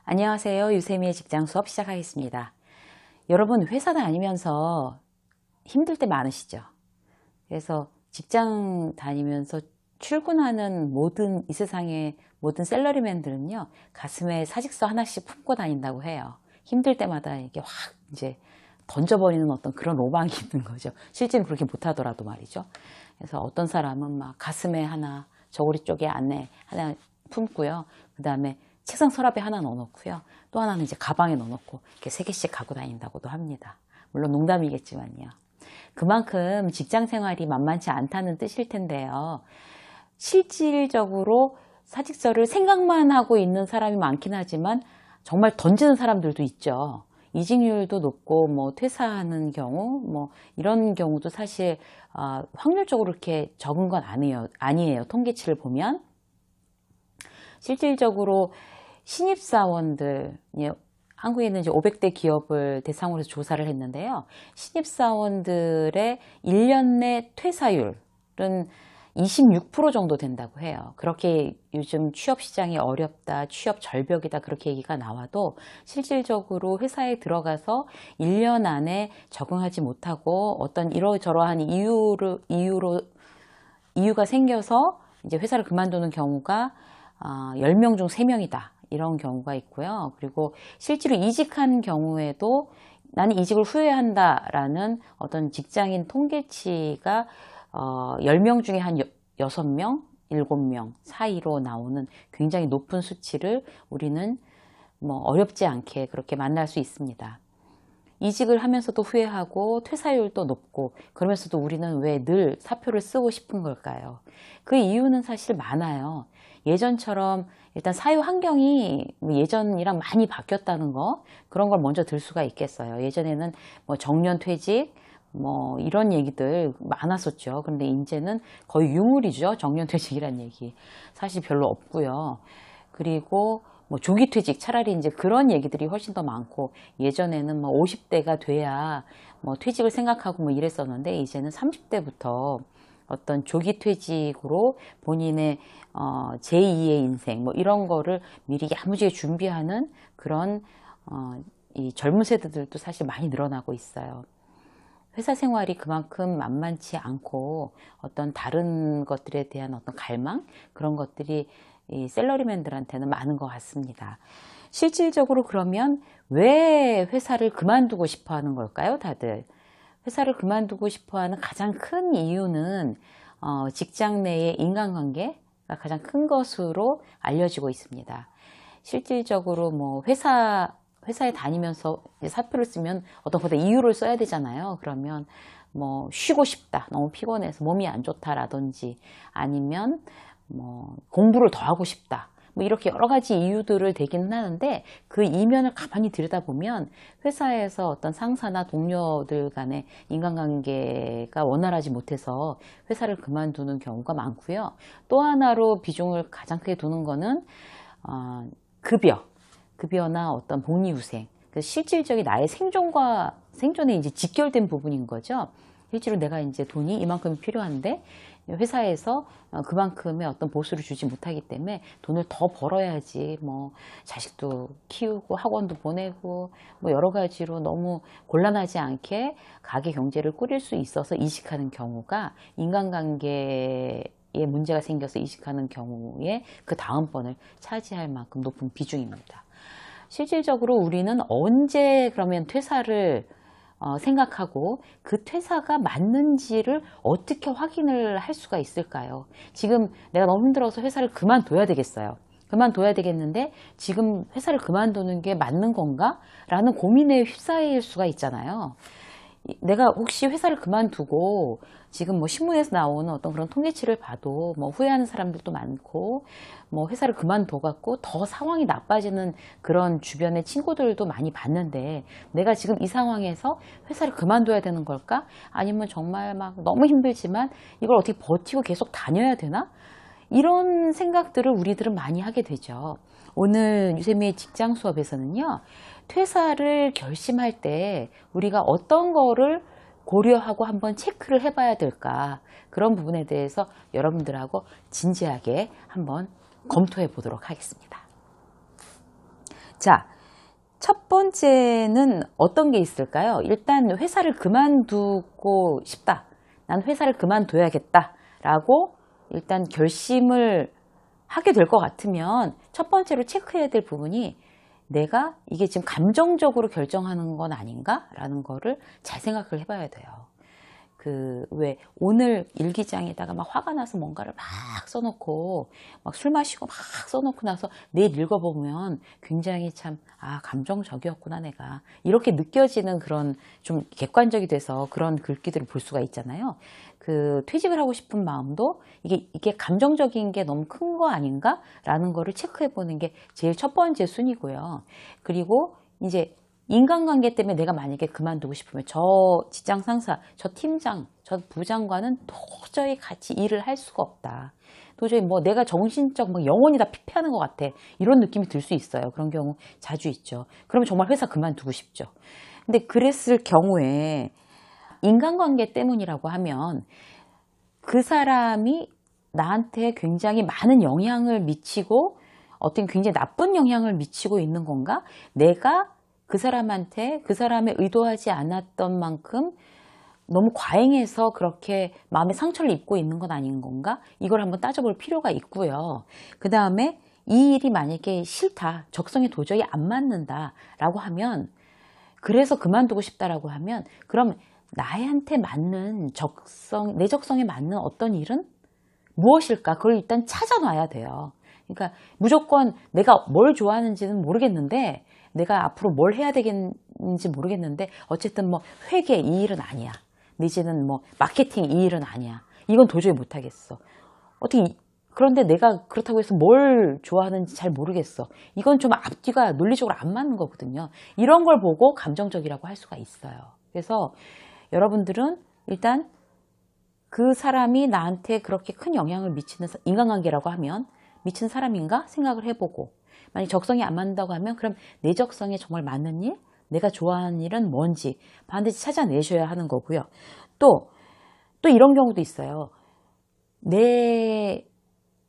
안녕하세요. 유세미의 직장 수업 시작하겠습니다. 여러분 회사 다니면서 힘들 때 많으시죠? 그래서 직장 다니면서 출근하는 이 세상의 모든 샐러리맨들은요, 가슴에 사직서 하나씩 품고 다닌다고 해요. 힘들 때마다 이게 확 이제 던져버리는 어떤 그런 로망이 있는 거죠. 실제는 그렇게 못하더라도 말이죠. 그래서 어떤 사람은 막 가슴에 하나, 저고리 쪽에 안에 하나 품고요. 그 다음에 책상 서랍에 하나 넣어놓고요. 또 하나는 이제 가방에 넣어놓고 이렇게 3개씩 갖고 다닌다고도 합니다. 물론 농담이겠지만요. 그만큼 직장 생활이 만만치 않다는 뜻일 텐데요. 실질적으로 사직서를 생각만 하고 있는 사람이 많긴 하지만 정말 던지는 사람들도 있죠. 이직률도 높고 뭐 퇴사하는 경우 뭐 이런 경우도 사실 확률적으로 그렇게 적은 건 아니에요. 통계치를 보면 실질적으로 신입사원들, 한국에는 이제 500대 기업을 대상으로 해서 조사를 했는데요. 신입사원들의 1년 내 퇴사율은 26% 정도 된다고 해요. 그렇게 요즘 취업시장이 어렵다, 취업 절벽이다 그렇게 얘기가 나와도 실질적으로 회사에 들어가서 1년 안에 적응하지 못하고 어떤 이러저러한 이유가 생겨서 이제 회사를 그만두는 경우가 10명 중 3명이다. 이런 경우가 있고요. 그리고 실제로 이직한 경우에도 나는 이직을 후회한다라는 어떤 직장인 통계치가 10명 중에 한 6명, 7명 사이로 나오는 굉장히 높은 수치를 우리는 뭐 어렵지 않게 그렇게 만날 수 있습니다. 이직을 하면서도 후회하고 퇴사율도 높고 그러면서도 우리는 왜 늘 사표를 쓰고 싶은 걸까요? 그 이유는 사실 많아요. 예전처럼 일단 사회 환경이 예전이랑 많이 바뀌었다는 거, 그런 걸 먼저 들 수가 있겠어요. 예전에는 뭐 정년퇴직 뭐 이런 얘기들 많았었죠. 그런데 이제는 거의 유물이죠. 정년퇴직이란 얘기 사실 별로 없고요. 그리고 뭐 조기퇴직, 차라리 이제 그런 얘기들이 훨씬 더 많고, 예전에는 뭐 50대가 돼야 뭐 퇴직을 생각하고 뭐 이랬었는데, 이제는 30대부터 어떤 조기퇴직으로 본인의 제2의 인생 뭐 이런 거를 미리 야무지게 준비하는 그런 이 젊은 세대들도 사실 많이 늘어나고 있어요. 회사 생활이 그만큼 만만치 않고 어떤 다른 것들에 대한 어떤 갈망, 그런 것들이 이 샐러리맨들한테는 많은 것 같습니다. 실질적으로 그러면 왜 회사를 그만두고 싶어 하는 걸까요, 다들? 회사를 그만두고 싶어 하는 가장 큰 이유는 직장 내의 인간관계가 가장 큰 것으로 알려지고 있습니다. 실질적으로 뭐 회사에 다니면서 사표를 쓰면 어떤 거다 이유를 써야 되잖아요. 그러면 뭐 쉬고 싶다, 너무 피곤해서 몸이 안 좋다라든지, 아니면 뭐 공부를 더 하고 싶다, 뭐 이렇게 여러 가지 이유들을 대기는 하는데, 그 이면을 가만히 들여다보면 회사에서 어떤 상사나 동료들 간의 인간관계가 원활하지 못해서 회사를 그만두는 경우가 많고요. 또 하나로 비중을 가장 크게 두는 거는 급여나 어떤 복리후생, 실질적인 나의 생존에 이제 직결된 부분인 거죠. 실제로 내가 이제 돈이 이만큼 필요한데 회사에서 그만큼의 어떤 보수를 주지 못하기 때문에 돈을 더 벌어야지 뭐 자식도 키우고 학원도 보내고 뭐 여러 가지로 너무 곤란하지 않게 가계 경제를 꾸릴 수 있어서 이직하는 경우가, 인간관계에 문제가 생겨서 이직하는 경우에 그 다음번을 차지할 만큼 높은 비중입니다. 실질적으로 우리는 언제 그러면 퇴사를 생각하고 그 퇴사가 맞는지를 어떻게 확인을 할 수가 있을까요? 지금 내가 너무 힘들어서 회사를 그만둬야 되겠어요. 그만둬야 되겠는데 지금 회사를 그만두는 게 맞는 건가? 라는 고민에 휩싸일 수가 있잖아요. 내가 혹시 회사를 그만두고 지금 뭐 신문에서 나오는 어떤 그런 통계치를 봐도 뭐 후회하는 사람들도 많고, 뭐 회사를 그만둬갖고 더 상황이 나빠지는 그런 주변의 친구들도 많이 봤는데, 내가 지금 이 상황에서 회사를 그만둬야 되는 걸까? 아니면 정말 막 너무 힘들지만 이걸 어떻게 버티고 계속 다녀야 되나? 이런 생각들을 우리들은 많이 하게 되죠. 오늘 유세미의 직장 수업에서는요, 퇴사를 결심할 때 우리가 어떤 거를 고려하고 한번 체크를 해봐야 될까, 그런 부분에 대해서 여러분들하고 진지하게 한번 검토해 보도록 하겠습니다. 자, 첫 번째는 어떤 게 있을까요? 일단 회사를 그만두고 싶다. 난 회사를 그만둬야겠다. 라고 일단 결심을 하게 될 것 같으면 첫 번째로 체크해야 될 부분이 내가 이게 지금 감정적으로 결정하는 건 아닌가? 라는 거를 잘 생각을 해봐야 돼요. 왜 오늘 일기장에다가 막 화가 나서 뭔가를 막 써놓고 막 술 마시고 막 써놓고 나서 내일 읽어보면 굉장히 참 감정적이었구나 내가 이렇게 느껴지는 그런 좀 객관적이 돼서 그런 글귀들을 볼 수가 있잖아요. 퇴직을 하고 싶은 마음도 이게 감정적인 게 너무 큰 거 아닌가? 라는 거를 체크해 보는 게 제일 첫 번째 순위고요. 그리고 이제 인간관계 때문에 내가 만약에 그만두고 싶으면 저 직장 상사, 저 팀장, 저 부장과는 도저히 같이 일을 할 수가 없다. 도저히 뭐 내가 정신적 영혼이 다 피폐하는 것 같아. 이런 느낌이 들 수 있어요. 그런 경우 자주 있죠. 그러면 정말 회사 그만두고 싶죠. 근데 그랬을 경우에 인간관계 때문이라고 하면 그 사람이 나한테 굉장히 많은 영향을 미치고 어떤 굉장히 나쁜 영향을 미치고 있는 건가? 내가 그 사람한테 그 사람의 의도하지 않았던 만큼 너무 과잉해서 그렇게 마음의 상처를 입고 있는 건 아닌 건가? 이걸 한번 따져볼 필요가 있고요. 그 다음에 이 일이 만약에 싫다, 적성에 도저히 안 맞는다 라고 하면, 그래서 그만두고 싶다라고 하면, 그럼 나한테 맞는 내 적성에 맞는 어떤 일은 무엇일까? 그걸 일단 찾아놔야 돼요. 그러니까 무조건 내가 뭘 좋아하는지는 모르겠는데, 내가 앞으로 뭘 해야 되겠는지 모르겠는데, 어쨌든 뭐 회계 이 일은 아니야. 내지는 뭐 마케팅 이 일은 아니야. 이건 도저히 못하겠어. 그런데 내가 그렇다고 해서 뭘 좋아하는지 잘 모르겠어. 이건 좀 앞뒤가 논리적으로 안 맞는 거거든요. 이런 걸 보고 감정적이라고 할 수가 있어요. 그래서 여러분들은 일단 그 사람이 나한테 그렇게 큰 영향을 미치는 인간관계라고 하면 미친 사람인가 생각을 해보고, 만약 적성이 안 맞는다고 하면 그럼 내 적성에 정말 맞는 일, 내가 좋아하는 일은 뭔지 반드시 찾아내셔야 하는 거고요. 또 이런 경우도 있어요. 내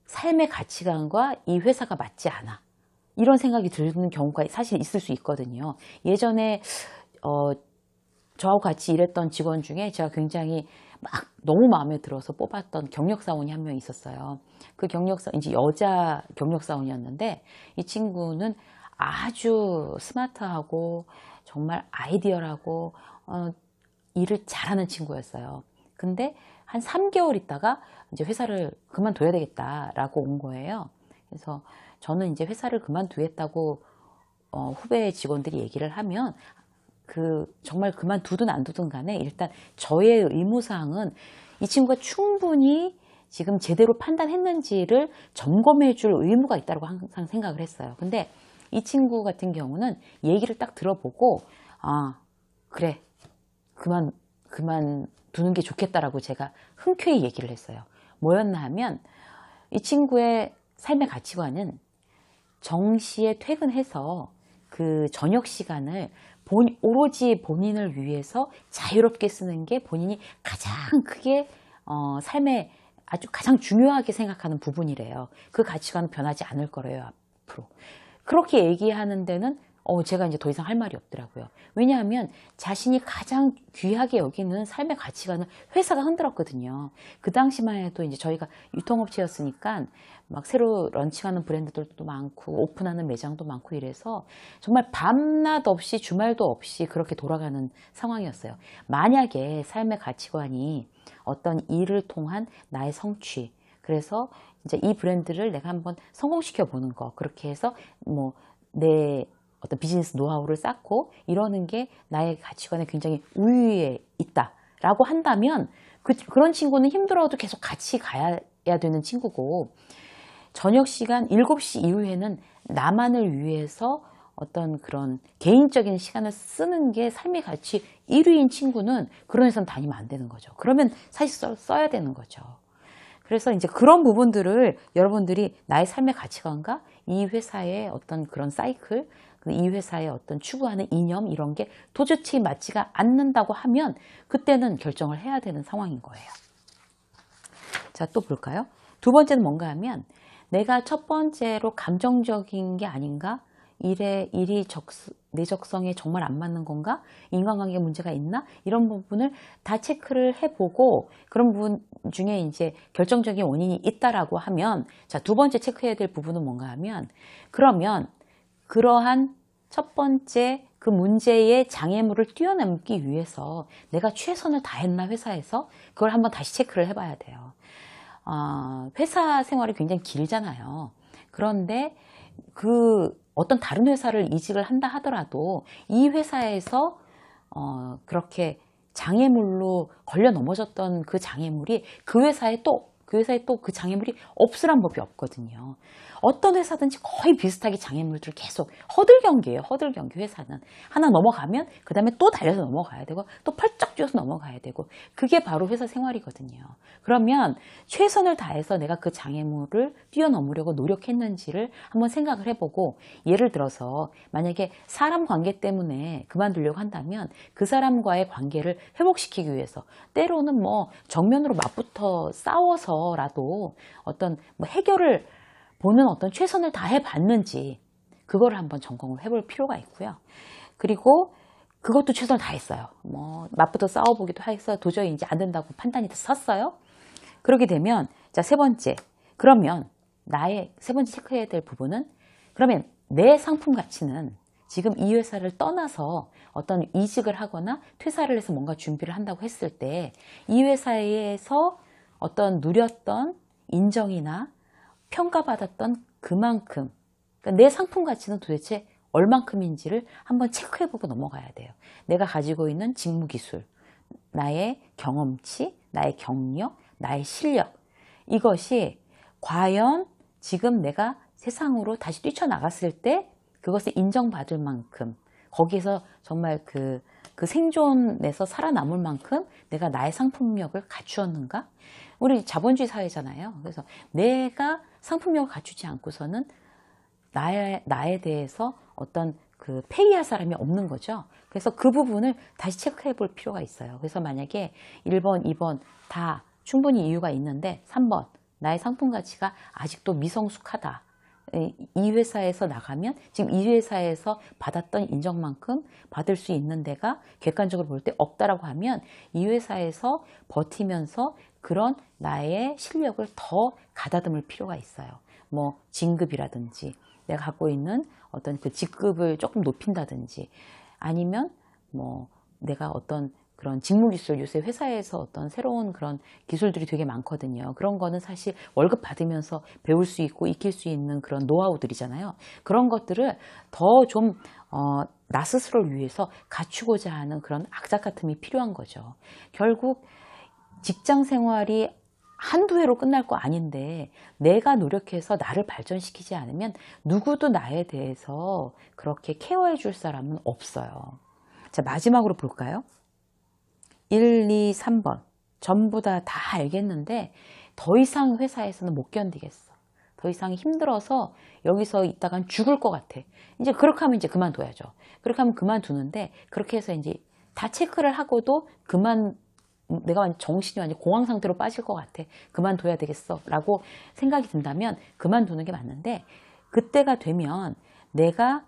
삶의 가치관과 이 회사가 맞지 않아. 이런 생각이 드는 경우가 사실 있을 수 있거든요. 예전에 저하고 같이 일했던 직원 중에 제가 굉장히 막 너무 마음에 들어서 뽑았던 경력사원이 한 명 있었어요. 그 이제 여자 경력사원이었는데, 이 친구는 아주 스마트하고 정말 아이디어라고 일을 잘하는 친구였어요. 근데 한 3개월 있다가 이제 회사를 그만둬야 되겠다라고 온 거예요. 그래서 저는 이제 회사를 그만두겠다고 후배 직원들이 얘기를 하면, 정말 그만두든 안 두든 간에 일단 저의 의무사항은 이 친구가 충분히 지금 제대로 판단했는지를 점검해 줄 의무가 있다고 항상 생각을 했어요. 근데 이 친구 같은 경우는 얘기를 딱 들어보고, 그래, 그만두는 게 좋겠다라고 제가 흔쾌히 얘기를 했어요. 뭐였나 하면, 이 친구의 삶의 가치관은 정시에 퇴근해서 그 저녁 시간을 오로지 본인을 위해서 자유롭게 쓰는 게 본인이 가장 크게 삶에 아주 가장 중요하게 생각하는 부분이래요. 그 가치관은 변하지 않을 거래요, 앞으로. 그렇게 얘기하는 데는 제가 이제 더 이상 할 말이 없더라고요. 왜냐하면 자신이 가장 귀하게 여기는 삶의 가치관을 회사가 흔들었거든요. 그 당시만 해도 이제 저희가 유통업체였으니까 막 새로 런칭하는 브랜드들도 많고 오픈하는 매장도 많고 이래서 정말 밤낮 없이 주말도 없이 그렇게 돌아가는 상황이었어요. 만약에 삶의 가치관이 어떤 일을 통한 나의 성취, 그래서 이제 이 브랜드를 내가 한번 성공시켜 보는 거, 그렇게 해서 뭐 내 어떤 비즈니스 노하우를 쌓고 이러는 게 나의 가치관에 굉장히 우위에 있다라고 한다면 그런 친구는 힘들어도 계속 같이 가야 되는 친구고, 저녁 시간 7시 이후에는 나만을 위해서 어떤 그런 개인적인 시간을 쓰는 게 삶의 가치 1위인 친구는 그런 회사는 다니면 안 되는 거죠. 그러면 사실 써야 되는 거죠. 그래서 이제 그런 부분들을 여러분들이 나의 삶의 가치관과 이 회사의 어떤 그런 사이클, 이 회사의 어떤 추구하는 이념, 이런 게 도저히 맞지가 않는다고 하면 그때는 결정을 해야 되는 상황인 거예요. 자, 또 볼까요? 두 번째는 뭔가 하면, 내가 첫 번째로 감정적인 게 아닌가? 내 적성에 정말 안 맞는 건가? 인간관계 문제가 있나? 이런 부분을 다 체크를 해보고 그런 부분 중에 이제 결정적인 원인이 있다라고 하면 자, 두 번째 체크해야 될 부분은 뭔가 하면 그러면 그러한 첫 번째 그 문제의 장애물을 뛰어넘기 위해서 내가 최선을 다했나 회사에서 그걸 한번 다시 체크를 해봐야 돼요. 회사 생활이 굉장히 길잖아요. 그런데 어떤 다른 회사를 이직을 한다 하더라도 이 회사에서 그렇게 장애물로 걸려 넘어졌던 그 장애물이 그 회사에 또 그 장애물이 없으란 법이 없거든요. 어떤 회사든지 거의 비슷하게 장애물들을 계속 허들경기예요. 허들경기 회사는. 하나 넘어가면 그 다음에 또 달려서 넘어가야 되고 또 펄쩍 뛰어서 넘어가야 되고 그게 바로 회사 생활이거든요. 그러면 최선을 다해서 내가 그 장애물을 뛰어넘으려고 노력했는지를 한번 생각을 해보고 예를 들어서 만약에 사람 관계 때문에 그만두려고 한다면 그 사람과의 관계를 회복시키기 위해서 때로는 뭐 정면으로 맞붙어 싸워서라도 어떤 뭐 해결을 보는 어떤 최선을 다해 봤는지 그거를 한번 점검을 해볼 필요가 있고요. 그리고 그것도 최선을 다했어요. 뭐 맞붙어 싸워보기도 해서 도저히 이제 안 된다고 판단이 섰어요. 그렇게 되면 자, 세 번째. 그러면 나의 세 번째 체크해야 될 부분은 그러면 내 상품 가치는 지금 이 회사를 떠나서 어떤 이직을 하거나 퇴사를 해서 뭔가 준비를 한다고 했을 때 이 회사에서 어떤 누렸던 인정이나 평가받았던 그만큼 그러니까 내 상품 가치는 도대체 얼만큼인지를 한번 체크해보고 넘어가야 돼요. 내가 가지고 있는 직무기술, 나의 경험치, 나의 경력, 나의 실력 이것이 과연 지금 내가 세상으로 다시 뛰쳐나갔을 때 그것을 인정받을 만큼 거기서 정말 그 생존에서 살아남을 만큼 내가 나의 상품력을 갖추었는가? 우리 자본주의 사회잖아요. 그래서 내가 상품력을 갖추지 않고서는 나에 대해서 어떤 그 페이할 사람이 없는 거죠. 그래서 그 부분을 다시 체크해 볼 필요가 있어요. 그래서 만약에 1번, 2번 다 충분히 이유가 있는데 3번 나의 상품 가치가 아직도 미성숙하다. 이 회사에서 나가면 지금 이 회사에서 받았던 인정만큼 받을 수 있는 데가 객관적으로 볼 때 없다라고 하면 이 회사에서 버티면서 그런 나의 실력을 더 가다듬을 필요가 있어요. 뭐 진급이라든지 내가 갖고 있는 어떤 그 직급을 조금 높인다든지 아니면 뭐 내가 어떤 그런 직무기술 요새 회사에서 어떤 새로운 그런 기술들이 되게 많거든요. 그런 거는 사실 월급 받으면서 배울 수 있고 익힐 수 있는 그런 노하우들이잖아요. 그런 것들을 더 좀 나 스스로를 위해서 갖추고자 하는 그런 악착같음이 필요한 거죠. 결국 직장 생활이 한두 해로 끝날 거 아닌데 내가 노력해서 나를 발전시키지 않으면 누구도 나에 대해서 그렇게 케어해 줄 사람은 없어요. 자, 마지막으로 볼까요? 1, 2, 3번 전부 다 알겠는데 더 이상 회사에서는 못 견디겠어. 더 이상 힘들어서 여기서 있다간 죽을 것 같아. 이제 그렇게 하면 이제 그만둬야죠. 그렇게 하면 그만두는데 그렇게 해서 이제 다 체크를 하고도 내가 완전 정신이 완전 공황 상태로 빠질 것 같아. 그만둬야 되겠어. 라고 생각이 든다면 그만두는 게 맞는데 그때가 되면 내가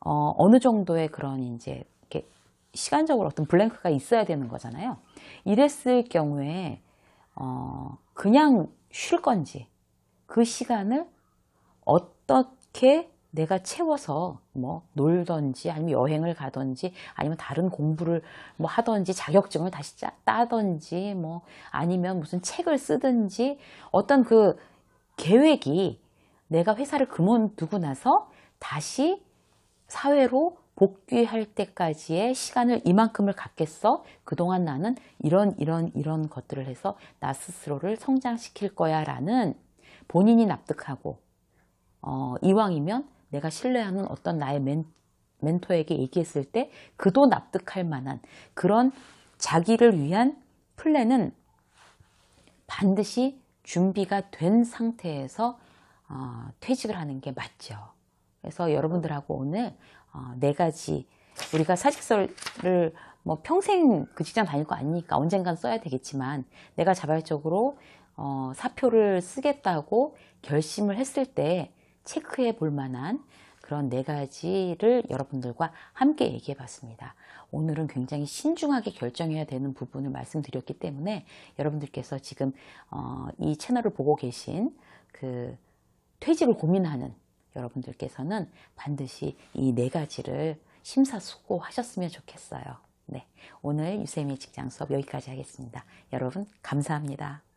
어느 정도의 그런 이제 이렇게 시간적으로 어떤 블랭크가 있어야 되는 거잖아요. 이랬을 경우에 그냥 쉴 건지 그 시간을 어떻게 내가 채워서 뭐 놀던지 아니면 여행을 가던지 아니면 다른 공부를 뭐 하던지 자격증을 다시 따던지 뭐 아니면 무슨 책을 쓰든지 어떤 그 계획이 내가 회사를 그만두고 나서 다시 사회로 복귀할 때까지의 시간을 이만큼을 갖겠어. 그동안 나는 이런 것들을 해서 나 스스로를 성장시킬 거야 라는 본인이 납득하고 이왕이면 내가 신뢰하는 어떤 나의 멘토에게 얘기했을 때 그도 납득할 만한 그런 자기를 위한 플랜은 반드시 준비가 된 상태에서 퇴직을 하는 게 맞죠. 그래서 여러분들하고 오늘 네 가지 우리가 사직서를 뭐 평생 그 직장 다닐 거 아니니까 언젠간 써야 되겠지만 내가 자발적으로 사표를 쓰겠다고 결심을 했을 때 체크해 볼 만한 그런 네 가지를 여러분들과 함께 얘기해 봤습니다. 오늘은 굉장히 신중하게 결정해야 되는 부분을 말씀드렸기 때문에 여러분들께서 지금 이 채널을 보고 계신 그 퇴직을 고민하는 여러분들께서는 반드시 이 네 가지를 심사숙고하셨으면 좋겠어요. 네, 오늘 유쌤의 직장 수업 여기까지 하겠습니다. 여러분 감사합니다.